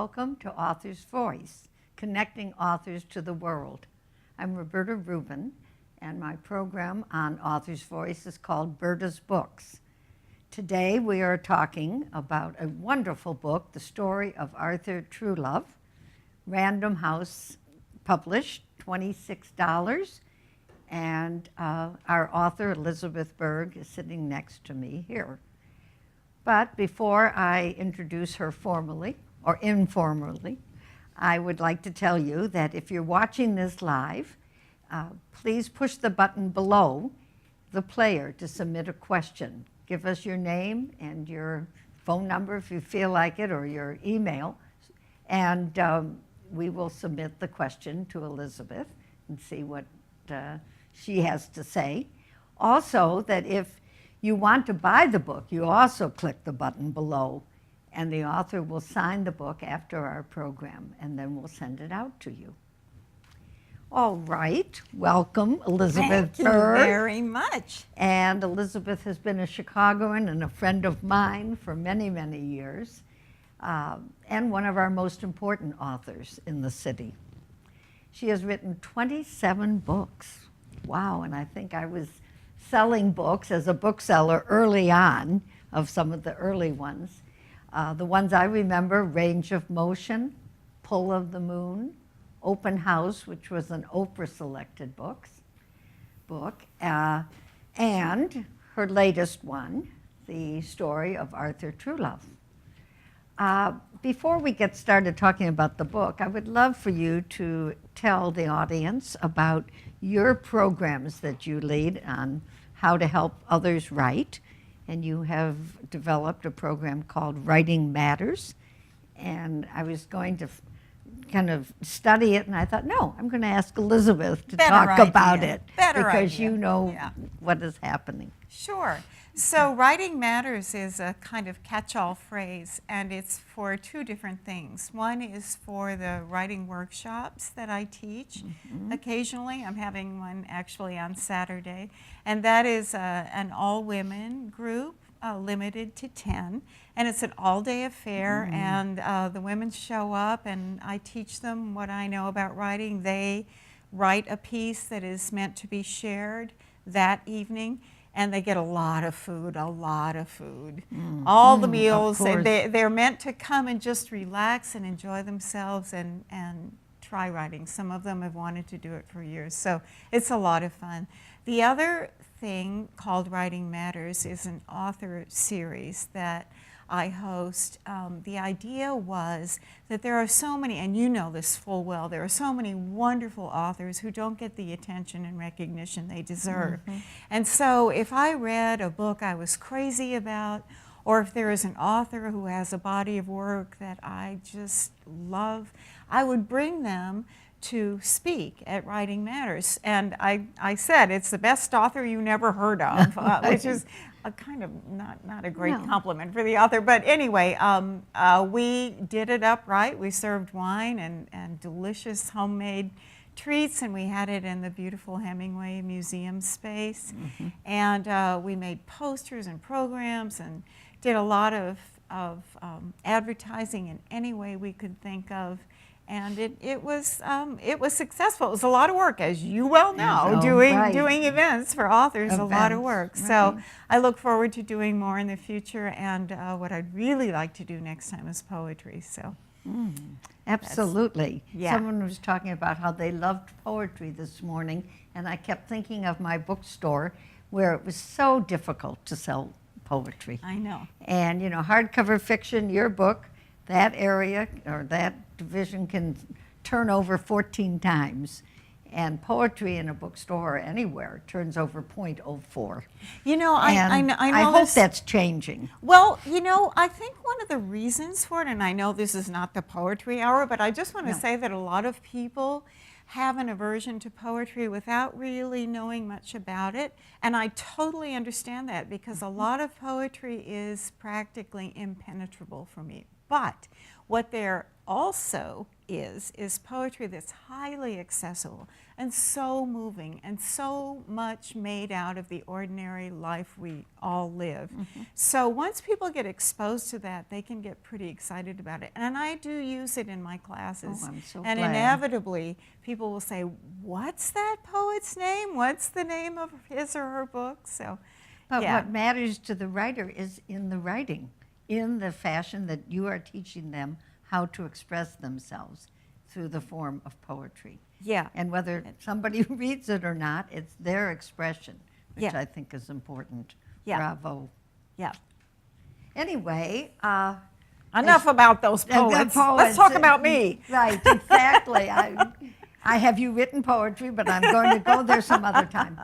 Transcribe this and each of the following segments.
welcome to Author's Voice, connecting authors to the world. I'm Roberta Rubin, and my program on Author's Voice is called Berta's Books. Today we are talking about a wonderful book, The Story of Arthur Truluv, Random House published, $26, and our author, Elizabeth Berg, is sitting next to me here. But before I introduce her formally, or informally, I would like to tell you that if you're watching this live, please push the button below the player to submit a question. Give us your name and your phone number if you feel like it, or your email, and we will submit the question to Elizabeth and see what she has to say. Also, that if you want to buy the book, you also click the button below, and the author will sign the book after our program, and then we'll send it out to you. All right, welcome, Elizabeth Thank you Berg. very much. And Elizabeth has been a Chicagoan and a friend of mine for many, many years, and one of our most important authors in the city. She has written 27 books. Wow, and I think I was selling books as a bookseller early on, of some of the early ones. The ones I remember: Range of Motion, Pull of the Moon, Open House, which was an Oprah selected book, and her latest one, The Story of Arthur Truluv. Before we get started talking about the book, I would love for you to tell the audience about your programs that you lead on how to help others write. And you have developed a program called Writing Matters. And I was going to kind of study it, and I thought, no, I'm going to ask Elizabeth to talk about it. Because you know what is happening. Sure. So Writing Matters is a kind of catch-all phrase, and it's for two different things. One is for the writing workshops that I teach. Occasionally. I'm having one actually on Saturday, and that is an all-women group, limited to 10, and it's an all-day affair, and the women show up, and I teach them what I know about writing. They write a piece that is meant to be shared that evening, and they get a lot of food, all the meals. They're meant to come and just relax and enjoy themselves and try writing. Some of them have wanted to do it for years, so it's a lot of fun. The other thing called Writing Matters is an author series that I host. The idea was that there are so many, and you know this full well, there are so many wonderful authors who don't get the attention and recognition they deserve. And so if I read a book I was crazy about, or if there is an author who has a body of work that I just love, I would bring them to speak at Writing Matters. And I said, it's the best author you never heard of, which is a kind of not a great compliment for the author. But anyway, we did it up right. We served wine and delicious homemade treats, and we had it in the beautiful Hemingway Museum space. And we made posters and programs and did a lot of advertising in any way we could think of. And it was successful. It was a lot of work, as you well know. Doing events for authors is a lot of work. So I look forward to doing more in the future. And what I'd really like to do next time is poetry. So, absolutely. Someone was talking about how they loved poetry this morning, and I kept thinking of my bookstore, where it was so difficult to sell poetry. I know. And you know, hardcover fiction, your book, that area or that division can turn over 14 times, and poetry in a bookstore or anywhere turns over 0.04. You know, I know I hope that's changing. Well, you know, I think one of the reasons for it, and I know this is not the poetry hour, but I just want to say that a lot of people have an aversion to poetry without really knowing much about it. And I totally understand that, because a lot of poetry is practically impenetrable for me. But what there also is poetry that's highly accessible and so moving and so much made out of the ordinary life we all live. So once people get exposed to that, they can get pretty excited about it. And I do use it in my classes. Oh, I'm so and glad. Inevitably, people will say, what's that poet's name? What's the name of his or her book? So, But yeah. what matters to the writer is in the writing, in the fashion that you are teaching them how to express themselves through the form of poetry. Yeah. And whether somebody reads it or not, it's their expression, which Yeah. I think is important. Yeah. Bravo. Yeah. Anyway, Enough about those poets. Let's talk about me. Right, exactly. I have you written poetry, but I'm going to go there some other time.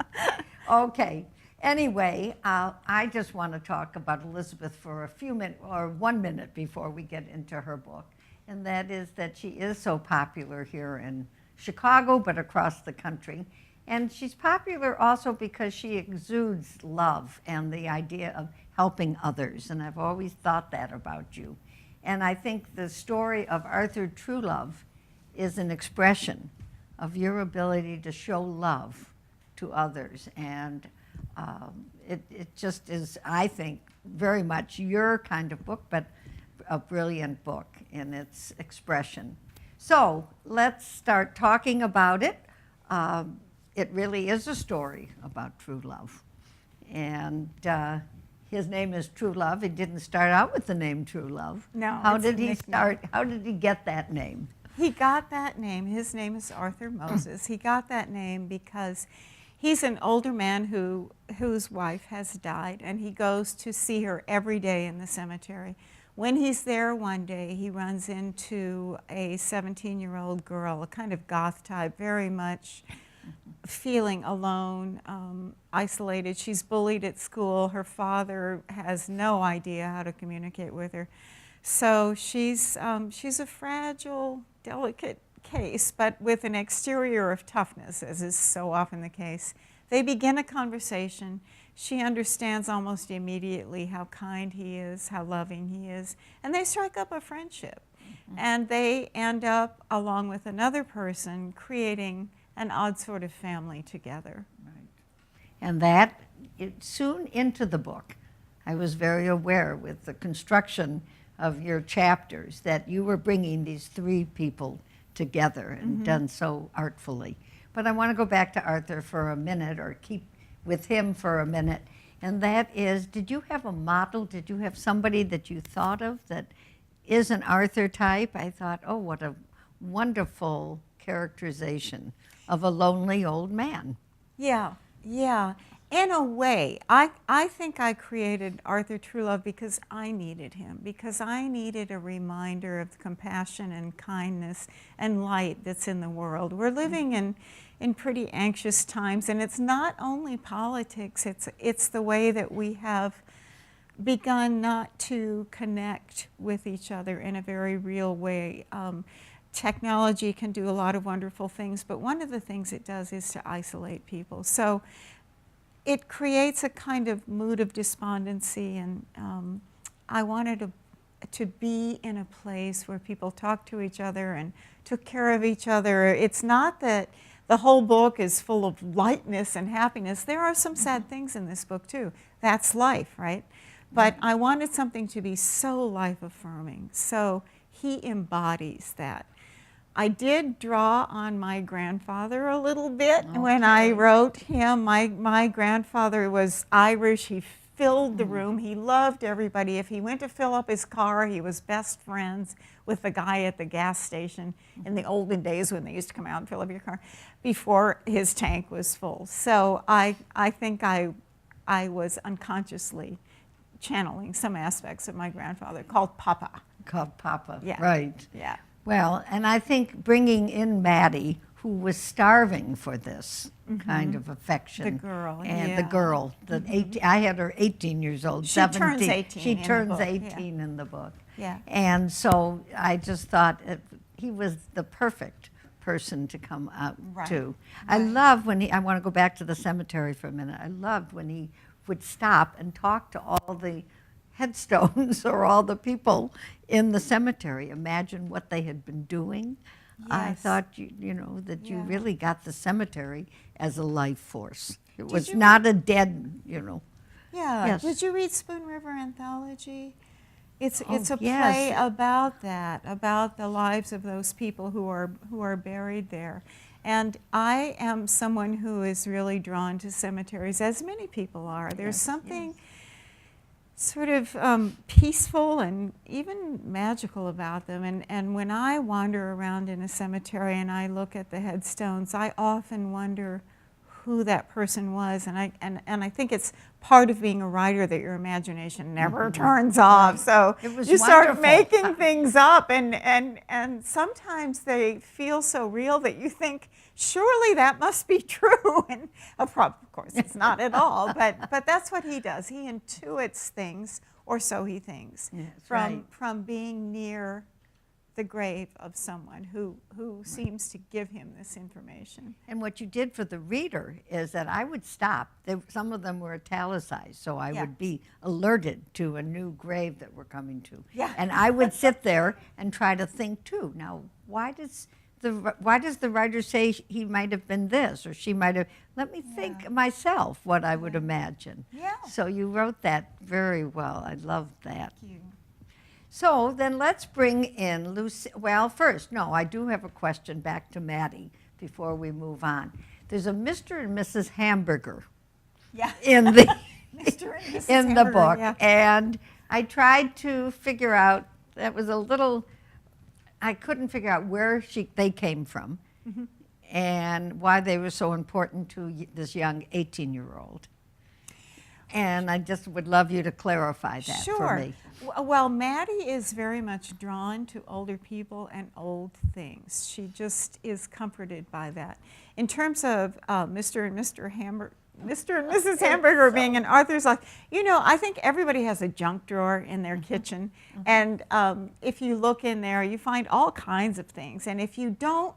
Okay. Anyway, I just want to talk about Elizabeth for a few minutes, or 1 minute before we get into her book. And that is that she is so popular here in Chicago, but across the country. And she's popular also because she exudes love and the idea of helping others. And I've always thought that about you. And I think the story of Arthur Truluv is an expression of your ability to show love to others. And it just is, I think, very much your kind of book, but a brilliant book in its expression. So let's start talking about it. It really is a story about true love. And his name is Truluv. He didn't start out with the name Truluv. No, How it's a did he nickname. start? How did he get that name? He got that name. His name is Arthur Moses. He got that name because he's an older man whose wife has died, and he goes to see her every day in the cemetery. When he's there one day, he runs into a 17-year-old girl, a kind of goth type, very much feeling alone, isolated. She's bullied at school. Her father has no idea how to communicate with her. So she's a fragile, delicate case, but with an exterior of toughness, as is so often the case. They begin a conversation. She understands almost immediately how kind he is, how loving he is, and they strike up a friendship. And they end up, along with another person, creating an odd sort of family together. Right. And that, soon into the book, I was very aware with the construction of your chapters that you were bringing these three people together and done so artfully. But I want to go back to Arthur for a minute, or keep with him for a minute. And that is, did you have a model? Did you have somebody that you thought of that is an Arthur type? I thought, oh, what a wonderful characterization of a lonely old man. Yeah, yeah. In a way, I think I created Arthur Truluv because I needed him, because I needed a reminder of the compassion and kindness and light that's in the world. We're living in pretty anxious times, and it's not only politics, it's the way that we have begun not to connect with each other in a very real way. Technology can do a lot of wonderful things, but one of the things it does is to isolate people. So it creates a kind of mood of despondency, and I wanted to be in a place where people talk to each other and took care of each other. It's not that the whole book is full of lightness and happiness. There are some sad things in this book too. That's life, right? But I wanted something to be so life-affirming. So he embodies that. I did draw on my grandfather a little bit when I wrote him. My grandfather was Irish. He filled the room. He loved everybody. If he went to fill up his car, he was best friends with the guy at the gas station in the olden days when they used to come out and fill up your car before his tank was full. So I think I was unconsciously channeling some aspects of my grandfather, called Papa. Called Papa, Yeah. right. Yeah. Well, and I think bringing in Maddie, who was starving for this kind of affection. The girl, And yeah. the girl, I had her 18 years old, She 17. turns 18 She in the turns book, yeah. 18 in the book. Yeah. And so I just thought he was the perfect person to come out Right, to. I love when I want to go back to the cemetery for a minute. I loved when he would stop and talk to all the headstones or all the people in the cemetery. Imagine what they had been doing. I Yes. thought that you Yeah. really got the cemetery as a life force. It Did was you not a dead, Yeah. Yes. Did you read Spoon River Anthology? It's Oh, a yes. play about that, about the lives of those people who are buried there. And I am someone who is really drawn to cemeteries, as many people are. There's Yes, something yes. sort of peaceful and even magical about them. And when I wander around in a cemetery and I look at the headstones, I often wonder who that person was. And I think it's part of being a writer that your imagination never turns off. So It was you start wonderful. making things up, and sometimes they feel so real that you think, surely that must be true. And of course, it's not at all. But that's what he does. He intuits things, or so he thinks, Yes, right. from being near the grave of someone who seems to give him this information. And what you did for the reader is that I would stop. Some of them were italicized, so I Yeah. would be alerted to a new grave that we're coming to. Yeah. And I would sit there and try to think too. Now, why does the writer say he might have been this or she might have? Let me think myself what I would imagine. Yeah. So you wrote that very well. I loved that. Thank you. So then let's bring in Lucy. Well, first, no, I do have a question back to Maddie before we move on. There's a Mr. and Mrs. Hamburger Yeah. in the Mr. and Mrs. in the Hamburger, book, yeah. and I tried to figure out. That was a little. I couldn't figure out where they came from, and why they were so important to this young 18-year-old. And I just would love you to clarify that for me. Well, Maddie is very much drawn to older people and old things. She just is comforted by that. In terms of Mr. and Mrs. Hamburger being in Arthur's life, I think everybody has a junk drawer in their kitchen. And if you look in there, you find all kinds of things. And if you don't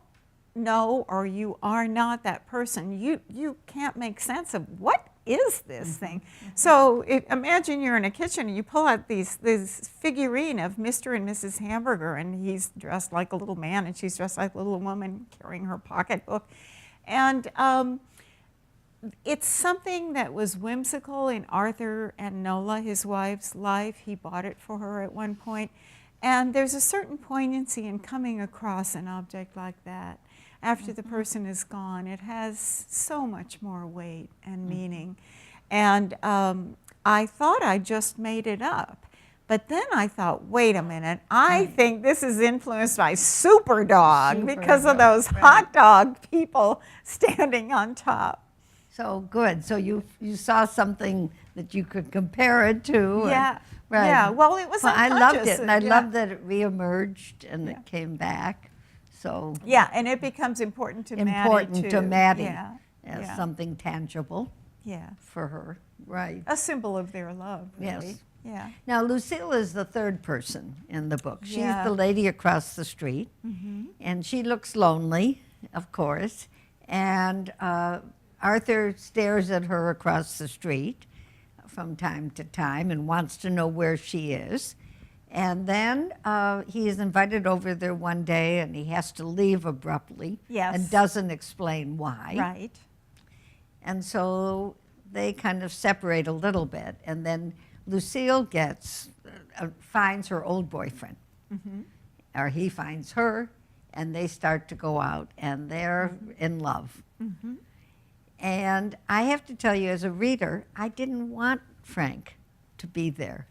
know, or you are not that person, you can't make sense of what is this thing. So imagine you're in a kitchen and you pull out this figurine of Mr. and Mrs. Hamburger, and he's dressed like a little man and she's dressed like a little woman carrying her pocketbook. And it's something that was whimsical in Arthur and Nola, his wife's life. He bought it for her at one point. And there's a certain poignancy in coming across an object like that. After the person is gone, it has so much more weight and meaning. And I thought I just made it up. But then I thought, wait a minute, I think this is influenced by Superdog because of those hot dog people standing on top. So good. So you saw something that you could compare it to. Yeah. Right. Yeah. Well, it was I loved unconscious, it, and I yeah. loved that it reemerged and it came back. So Yeah, and it becomes important to Maddie, too. as Yeah. something tangible Yeah. for her. Right. A symbol of their love, really. Yes. Yeah. Now, Lucille is the third person in the book. She's Yeah. the lady across the street, and she looks lonely, of course. And Arthur stares at her across the street from time to time and wants to know where she is. And then he is invited over there one day, and he has to leave abruptly Yes. and doesn't explain why. Right. And so they kind of separate a little bit, and then Lucille finds her old boyfriend, or he finds her, and they start to go out, and they're in love. And I have to tell you, as a reader, I didn't want Frank to be there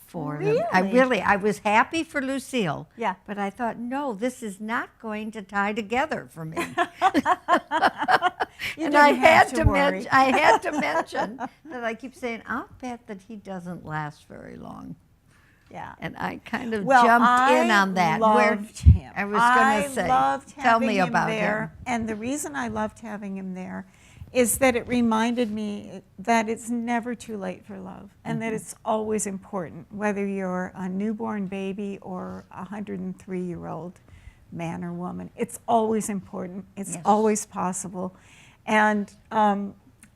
for him. I was happy for Lucille, Yeah. but I thought, no, this is not going to tie together for me. You And didn't I have had to to worry. I had to mention that I keep saying, I'll bet that he doesn't last very long. Yeah. And I kind of Well, jumped in on that. Loved him. I was going to say, loved tell me having about there, him. And the reason I loved having him there is that it reminded me that it's never too late for love, and that it's always important, whether you're a newborn baby or a 103-year-old man or woman. It's always important. It's Yes. always possible. And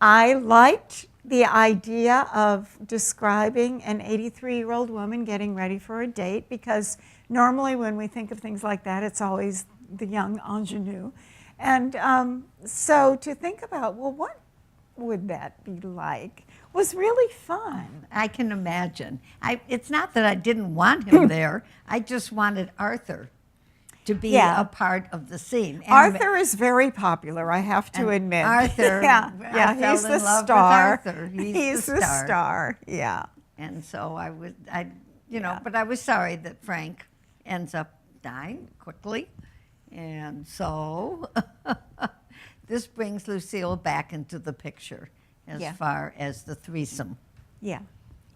I liked the idea of describing an 83-year-old woman getting ready for a date, because normally when we think of things like that, it's always the young ingenue. And so to think about, well, what would that be like, was really fun. I can imagine. It's not that I didn't want him there. I just wanted Arthur to be a part of the scene. And Arthur is very popular, I have to admit. Arthur, I fell he's in the love star. with Arthur. He's the star. Yeah. And so but I was sorry that Frank ends up dying quickly. And so this brings Lucille back into the picture as far as the threesome. Yeah.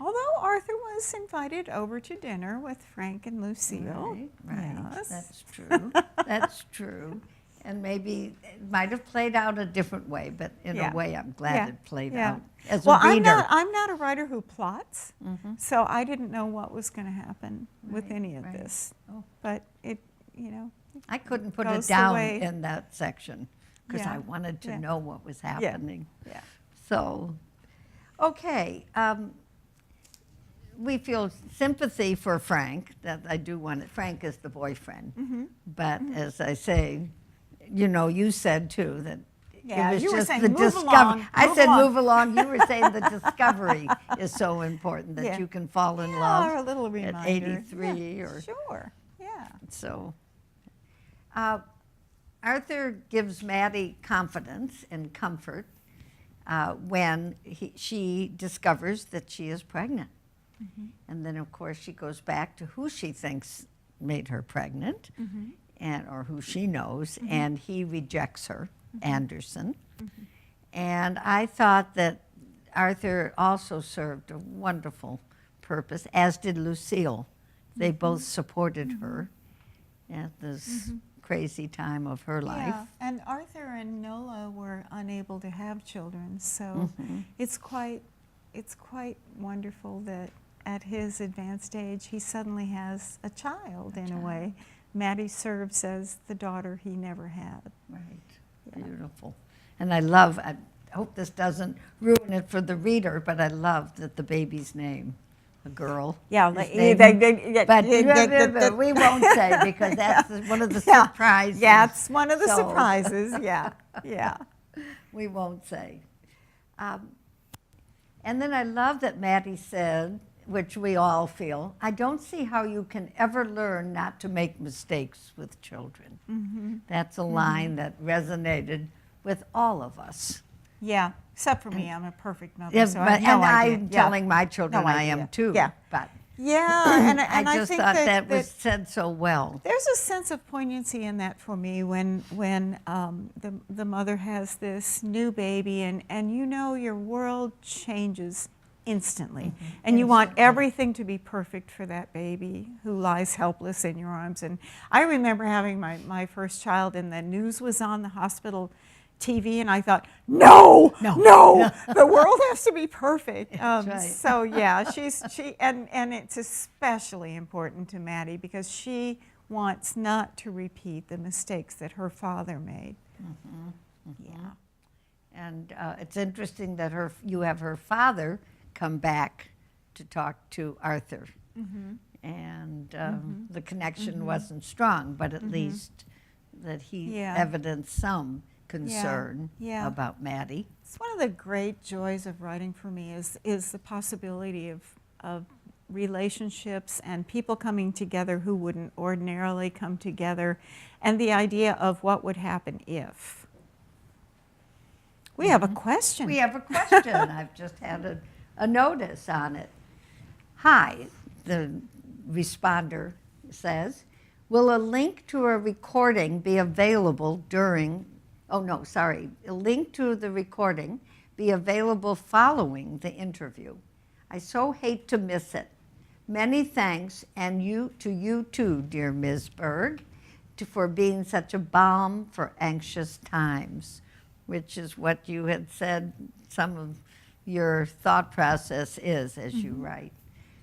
Although Arthur was invited over to dinner with Frank and Lucille. Right. Yes. That's true. That's true. And maybe it might have played out a different way, but in a way I'm glad it played out as a reader. I'm not a writer who plots, so I didn't know what was going to happen with any of this. Oh. But it, I couldn't put it down in that section because I wanted to know what was happening. Yeah. So, okay. We feel sympathy for Frank. That I do want it. Frank is the boyfriend. But as I say, you said too that it was you were just saying, the move discovery. along, I said along. move along. You were saying the discovery is so important that you can fall in love or a little reminder. at 83 or sure. Yeah. so. Arthur gives Maddie confidence and comfort when she discovers that she is pregnant. And then, of course, she goes back to who she thinks made her pregnant or who she knows, and he rejects her, Anderson. And I thought that Arthur also served a wonderful purpose, as did Lucille. They both supported her at this crazy time of her life. Yeah, and Arthur and Nola were unable to have children, so it's quite wonderful that at his advanced age he suddenly has a child in a way. Maddie serves as the daughter he never had. Right, beautiful. And I hope this doesn't ruin it for the reader, but I love that the baby's name, a girl. Yeah, but we won't say because that's one of the surprises. Yeah, it's one of the surprises. Yeah. We won't say. And then I love that Maddie said, which we all feel, I don't see how you can ever learn not to make mistakes with children. That's a line that resonated with all of us. Yeah, except for me, I'm a perfect mother. So I'm telling my children I am too. Yeah. But and I just think thought that was said so well. There's a sense of poignancy in that for me when the mother has this new baby and your world changes instantly. And you want everything to be perfect for that baby who lies helpless in your arms. And I remember having my first child and the news was on the hospital TV and I thought, no, the world has to be perfect. So yeah, and it's especially important to Maddie because she wants not to repeat the mistakes that her father made. Yeah. And it's interesting that you have her father come back to talk to Arthur. And the connection wasn't strong, but at least that he evidenced some concern about Maddie. It's one of the great joys of writing for me is the possibility of relationships and people coming together who wouldn't ordinarily come together, and the idea of what would happen if. We have a question. We have a question. I've just had a notice on it. Hi, the responder says, will a link to a recording be available a link to the recording be available following the interview? I so hate to miss it. Many thanks, and to you too, dear Ms. Berg, for being such a balm for anxious times, which is what you had said some of your thought process is as you write.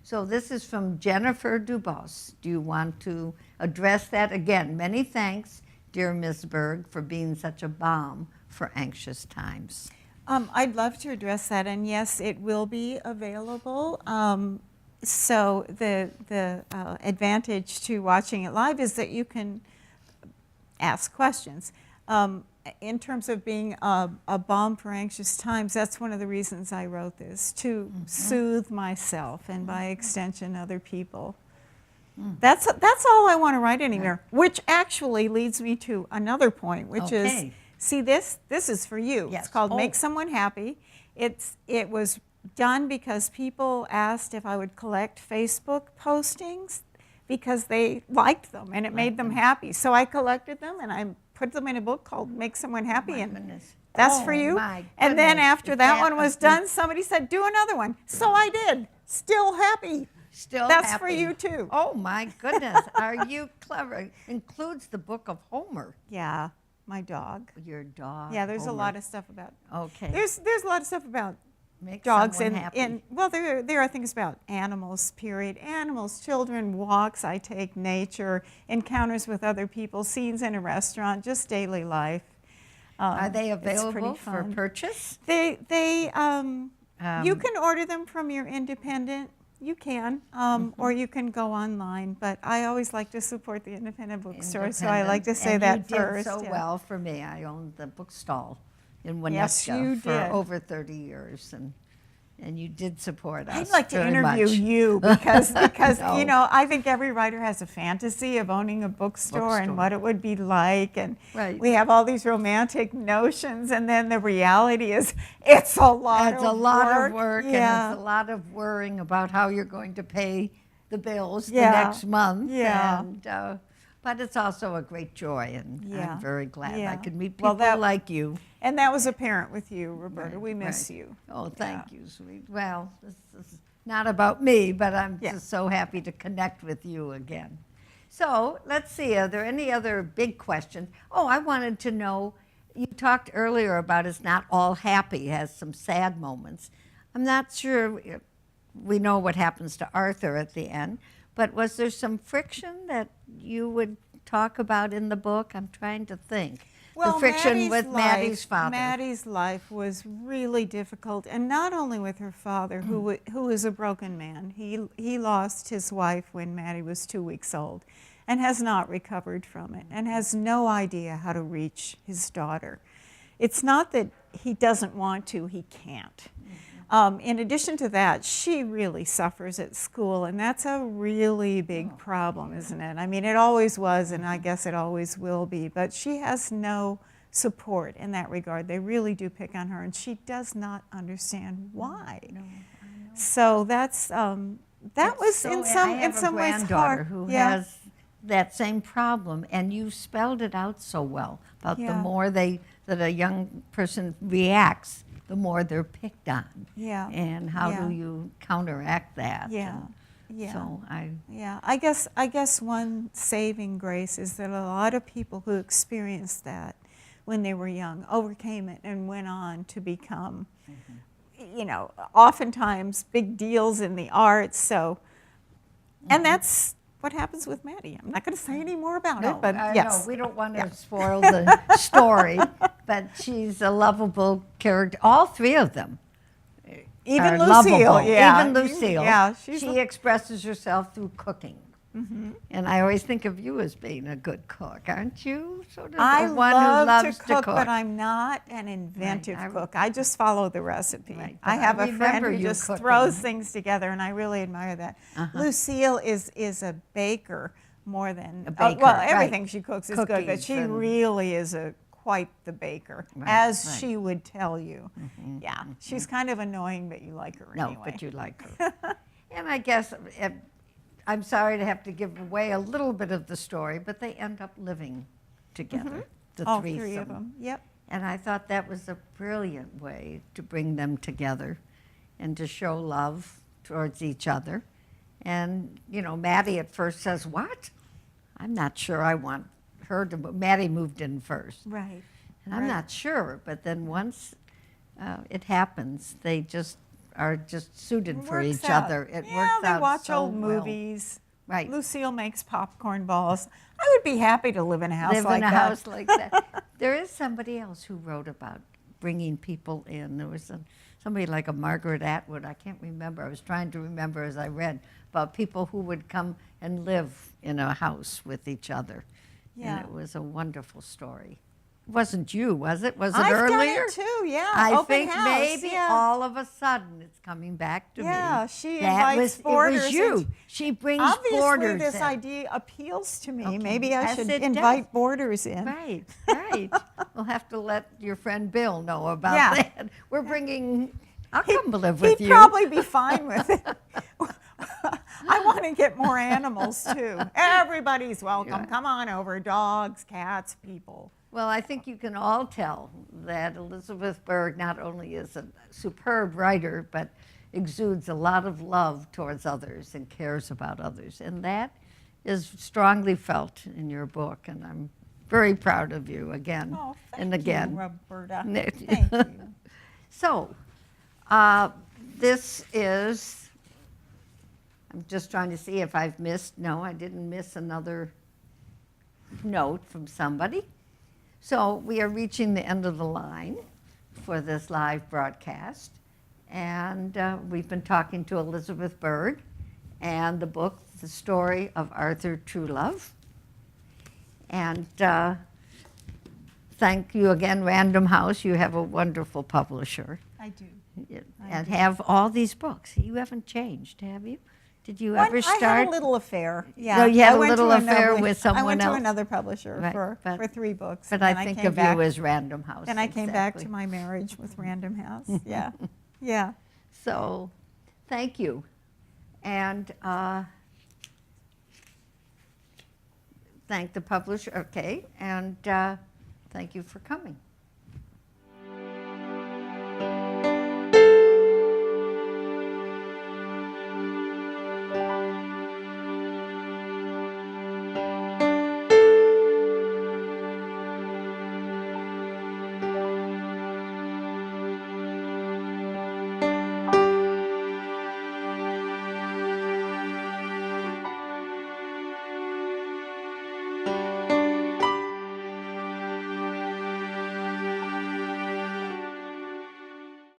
So this is from Jennifer Dubos. Do you want to address that again? Many thanks, dear Ms. Berg, for being such a balm for anxious times. I'd love to address that, and yes, it will be available. So the advantage to watching it live is that you can ask questions. In terms of being a balm for anxious times, that's one of the reasons I wrote this, to soothe myself and by extension other people. That's all I want to write anymore, which actually leads me to another point, which is, see this is for you. Yes. It's called Make Someone Happy. It was done because people asked if I would collect Facebook postings because they liked them and it made them happy. So I collected them and I put them in a book called Make Someone Happy, and that's for you. And then after that one was done, somebody said, do another one. So I did. Still happy. Still That's happy. for you too. Oh my goodness, are you clever? Includes the book of Homer. Yeah, my dog. Your dog. Yeah, there's Homer. a lot of stuff about. Okay. There's a lot of stuff about Make dogs someone and happy. well, there are things about animals. Period. Animals, children, walks I take, nature, encounters with other people, scenes in a restaurant, just daily life. Are they it's available pretty for fun. purchase? You can order them from your independent. You can, or you can go online. But I always like to support the independent bookstore, so I like to say and that you first. did so yeah. well for me. I owned the bookstall in Winnetka Yes, you for did. over 30 years, and you did support us. I'd like to very interview much. you because No. you know, I think every writer has a fantasy of owning a bookstore and what it would be like, and we have all these romantic notions, and then the reality is it's a lot It's of a lot work. of work, Yeah. and it's a lot of worrying about how you're going to pay the bills Yeah. the next month. Yeah. And, but it's also a great joy, and Yeah. I'm very glad I Yeah. could meet Well, people that- like you. And that was apparent with you, Roberta. Right, We miss right. you. Oh, thank you, sweet. Well, this is not about me, but I'm Yeah. just so happy to connect with you again. So let's see, are there any other big questions? Oh, I wanted to know, you talked earlier about it's not all happy, it has some sad moments. I'm not sure we know what happens to Arthur at the end, but was there some friction that you would talk about in the book? I'm trying to think. Well, the friction Maddie's with Maddie's life, father. Maddie's life was really difficult, and not only with her father, who was a broken man. He lost his wife when Maddie was 2 weeks old, and has not recovered from it, and has no idea how to reach his daughter. It's not that he doesn't want to; he can't. In addition to that, she really suffers at school, and that's a really big problem, isn't it? I mean, it always was, and I guess it always will be, but she has no support in that regard. They really do pick on her, and she does not understand why. No, I know. So that's, that was So, in I some have a ways granddaughter hard. who Yeah. has that same problem, and you spelled it out so well about the Yeah. more that a young person reacts, the more they're picked on. Yeah. And how Yeah. do you counteract that? Yeah. And Yeah. So Yeah, I guess one saving grace is that a lot of people who experienced that when they were young overcame it and went on to become, you know, oftentimes big deals in the arts. So, and that's what happens with Maddie. I'm not going to say any more about it, but yes. No, we don't want to spoil the story, but she's a lovable character. All three of them. Even are Lucille, lovable. yeah. Even Lucille. Yeah, she expresses herself through cooking. And I always think of you as being a good cook, aren't you? Sort of I one love who loves to cook, but I'm not an inventive Right, cook. I just follow the recipe. Right, I but have I a friend remember who you just cooking. throws things together, and I really admire that. Lucille is a baker more than A baker, well, right. everything she cooks is good, but Cookies she and- really is quite the baker, Right, as right. she would tell you. Yeah, she's kind of annoying, but you like her No, anyway. but you like her. And I guess I'm sorry to have to give away a little bit of the story, but they end up living together, the All threesome. three of them. Yep. And I thought that was a brilliant way to bring them together and to show love towards each other. And, you know, Maddie at first says, "What? I'm not sure I want her to." Maddie moved in first. Right. And I'm Right. not sure, but then once it happens, they just are just suited It for works each out. other. It yeah, works they out watch so old well. movies. Right. Lucille makes popcorn balls. I would be happy to live in a house Live like in a that. house like that. There is somebody else who wrote about bringing people in. There was somebody like a Margaret Atwood. I can't remember. I was trying to remember as I read about people who would come and live in a house with each other. Yeah. And it was a wonderful story. It wasn't you, was it? Was it I've earlier? done it too, yeah. I Open think house, maybe yeah. all of a sudden it's coming back to me. Yeah, she That invites It boarders was you. in. She brings Obviously, boarders this in. idea appeals to me. Okay. Maybe I Yes, should it invite does. boarders in. Right, right. We'll have to let your friend Bill know about Yeah. that. We're bringing, I'll come live with He'd you. probably be fine with it. I want to get more animals too. Everybody's welcome. Yeah. Come on over. Dogs, cats, people. Well, I think you can all tell that Elizabeth Berg not only is a superb writer, but exudes a lot of love towards others and cares about others. And that is strongly felt in your book, and I'm very proud of you again Oh, thank and again. you, Roberta. Thank Thank you. So, this is, I'm just trying to see if I've missed, no, I didn't miss another note from somebody. So we are reaching the end of the line for this live broadcast. And we've been talking to Elizabeth Berg and the book, The Story of Arthur Truluv. And thank you again, Random House. You have a wonderful publisher. I do. And have all these books. You haven't changed, have you? Did you Well, ever start? I had a little affair. Yeah. No, you had I a went little to affair with someone I went else. to another publisher Right, for 3 books. But and I then think came of back, you as Random House. Then I came back to exactly. my marriage with Random House. Yeah. Yeah. So, thank you. And thank the publisher, okay, and thank you for coming.